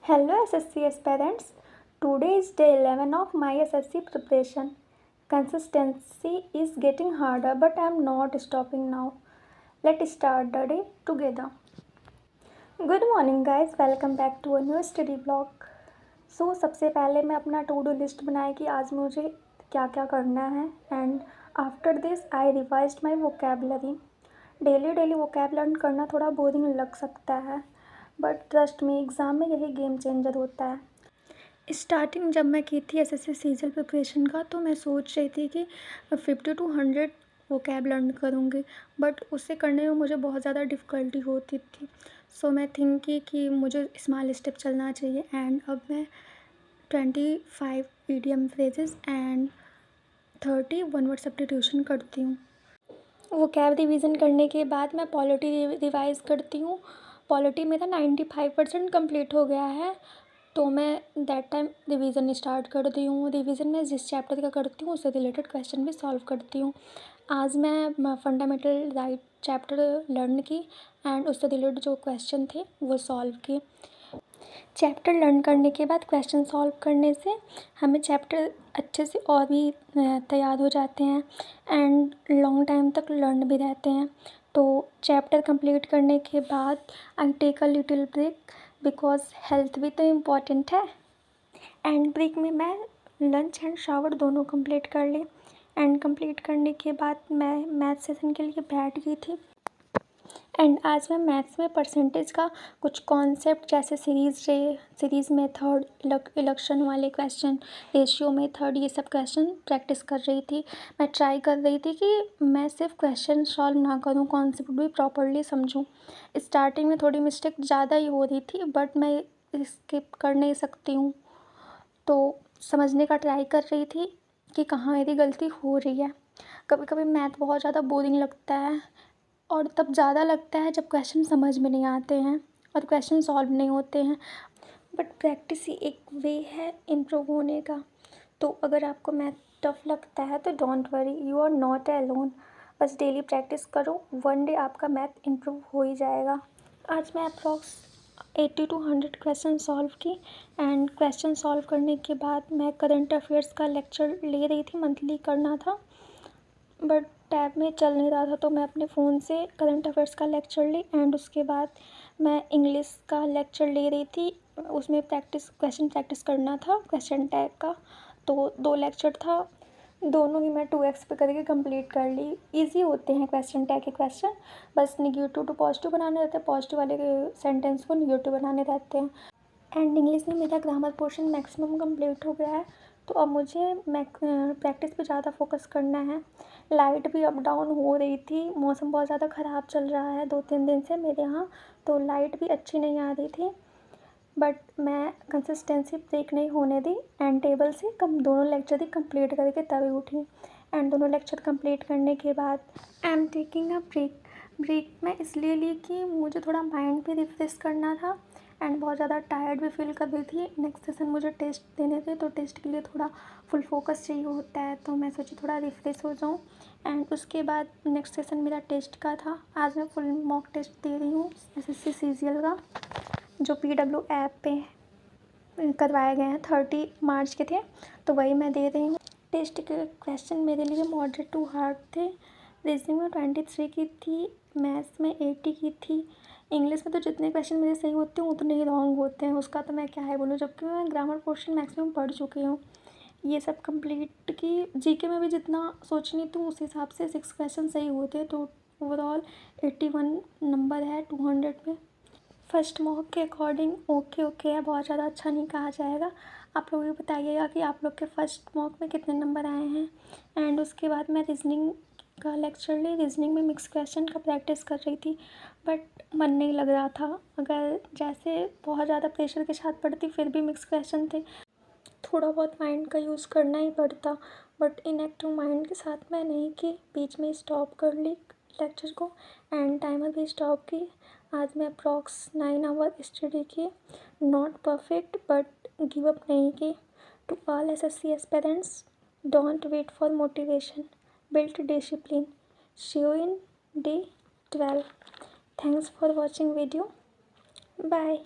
Hello SSC aspirants. Today is day 11 of my SSC preparation. Consistency is getting harder but I am not stopping now. Let's start the day together. Good morning guys, welcome back to a new study vlog. सबसे पहले मैं अपना to do list बनाई कि आज मुझे क्या क्या करना है and after this I revised my vocabulary. Daily vocab learn करना थोड़ा बोरिंग लग सकता है बट ट्रस्ट में एग्ज़ाम में यही गेम चेंजर होता है. स्टार्टिंग जब मैं की थी एसएससी सीजीएल प्रिपरेशन का तो मैं सोच रही थी कि 50 to 100 वोकैब लर्न करूँगी बट उसे करने में मुझे बहुत ज़्यादा डिफ़िकल्टी होती थी. सो मैं थिंकी कि मुझे स्मॉल स्टेप चलना चाहिए एंड अब मैं 25 idiom phrases and 30 one word substitution करती हूँ. वोकैब रिवीजन करने के बाद मैं पॉलिटी रिवाइज़ करती हूँ. पॉलिटी मेरा 95% कंप्लीट हो गया है तो मैं दैट टाइम रिवीजन स्टार्ट करती हूँ. रिवीजन में जिस चैप्टर का करती हूँ उससे रिलेटेड क्वेश्चन भी सॉल्व करती हूँ. आज मैं फंडामेंटल राइट चैप्टर लर्न की एंड उससे रिलेटेड जो क्वेश्चन थे वो सॉल्व किए. चैप्टर लर्न करने के बाद क्वेश्चन सॉल्व करने से हमें चैप्टर अच्छे से और भी तैयार हो जाते हैं एंड लॉन्ग टाइम तक लर्न भी रहते हैं. तो चैप्टर कंप्लीट करने के बाद I take a little break because health भी तो इम्पॉर्टेंट है. एंड ब्रेक में मैं लंच एंड शावर दोनों कंप्लीट कर ली एंड कंप्लीट करने के बाद मैं मैथ सेशन के लिए बैठ गई थी. एंड आज मैं मैथ्स में परसेंटेज का कुछ कॉन्सेप्ट जैसे सीरीज़ मेथड, इलेक्शन वाले क्वेश्चन, रेशियो मेथड, ये सब क्वेश्चन प्रैक्टिस कर रही थी. मैं ट्राई कर रही थी कि मैं सिर्फ क्वेश्चन सॉल्व ना करूं, कॉन्सेप्ट भी प्रॉपरली समझूं. स्टार्टिंग में थोड़ी मिस्टेक ज़्यादा ही हो रही थी बट मैं स्किप कर नहीं सकती हूँ तो समझने का ट्राई कर रही थी कि कहाँ मेरी गलती हो रही है. कभी कभी मैथ बहुत ज़्यादा बोरिंग लगता है और तब ज़्यादा लगता है जब क्वेश्चन समझ में नहीं आते हैं और क्वेश्चन सॉल्व नहीं होते हैं. बट प्रैक्टिस ही एक वे है इम्प्रूव होने का. तो अगर आपको मैथ टफ लगता है तो don't worry, you are not alone. बस डेली प्रैक्टिस करो, वन डे आपका मैथ इम्प्रूव हो ही जाएगा. आज मैं अप्रॉक्स 80 to 100 क्वेश्चन सॉल्व की एंड क्वेश्चन सॉल्व करने के बाद मैं करंट अफेयर्स का लेक्चर ले रही थी. मंथली करना था बट टैब में चल नहीं रहा था तो मैं अपने फ़ोन से करंट अफेयर्स का लेक्चर ली एंड उसके बाद मैं इंग्लिश का लेक्चर ले रही थी. उसमें क्वेश्चन प्रैक्टिस करना था क्वेश्चन टैग का. तो 2 लेक्चर था, दोनों ही मैं 2x पे करके कंप्लीट कर ली. इजी होते हैं क्वेश्चन टैग के क्वेश्चन, बस निगेटिव टू पॉजिटिव बनाने रहते हैं, पॉजिटिव वाले सेंटेंस को निगेटिव बनाने रहते हैं. एंड इंग्लिश में मेरा ग्रामर पोर्शन मैक्सिमम कंप्लीट हो गया है तो अब मुझे प्रैक्टिस पे ज़्यादा फोकस करना है. लाइट भी अप डाउन हो रही थी, मौसम बहुत ज़्यादा ख़राब चल रहा है 2-3 दिन से मेरे यहाँ, तो लाइट भी अच्छी नहीं आ रही थी बट मैं कंसिस्टेंसी ब्रेक नहीं होने दी एंड टेबल से दोनों लेक्चर ही कंप्लीट करके तभी उठी. एंड दोनों लेक्चर कंप्लीट करने के बाद I am taking a break मैं इसलिए ली कि मुझे थोड़ा माइंड भी रिफ्रेश करना था एंड बहुत ज़्यादा टायर्ड भी फील कर रही थी. नेक्स्ट सेशन मुझे टेस्ट देने थे तो टेस्ट के लिए थोड़ा फुल फोकस चाहिए होता है तो मैं सोची थोड़ा रिफ्रेश हो जाऊँ. एंड उसके बाद नेक्स्ट सेशन मेरा टेस्ट का था. आज मैं फुल मॉक टेस्ट दे रही हूँ एसएससी सीजीएल का जो PW ऐप पे करवाए गए हैं. 30 मार्च के थे तो वही मैं दे रही हूँ. टेस्ट के क्वेश्चन मेरे लिए मॉडरेट टू हार्ड थे. रीजनिंग में 23 की थी, मैथ्स में 80 की थी. इंग्लिश में तो जितने क्वेश्चन मेरे सही होते हैं उतने ही रॉन्ग होते हैं, उसका तो मैं क्या है बोलूँ, जबकि मैं ग्रामर पोर्शन मैक्सिमम पढ़ चुकी हूँ. ये सब कंप्लीट की. जीके में भी जितना सोचनी थी उस हिसाब से 6 क्वेश्चन सही होते तो ओवरऑल 81 नंबर है 200 में. फर्स्ट मॉक के अकॉर्डिंग ओके है, बहुत ज़्यादा अच्छा नहीं कहा जाएगा. आप लोग भी बताइएगा कि आप लोग के फर्स्ट मॉक में कितने नंबर आए हैं. एंड उसके बाद मैं रीजनिंग का लेक्चर ली. रीजनिंग में मिक्स क्वेश्चन का प्रैक्टिस कर रही थी बट मन नहीं लग रहा था. अगर जैसे बहुत ज़्यादा प्रेशर के साथ पढ़ती फिर भी मिक्स क्वेश्चन थे, थोड़ा बहुत माइंड का यूज़ करना ही पड़ता बट इनएक्टिव माइंड के साथ मैं नहीं की. बीच में स्टॉप कर ली लेक्चर को एंड टाइमर भी स्टॉप की. आज मैं अप्रॉक्स 9 आवर स्टडी की. Not perfect but give up नहीं की. To all SSC aspirants, don't wait for motivation, build discipline. See you in day 12. Thanks for watching video. Bye.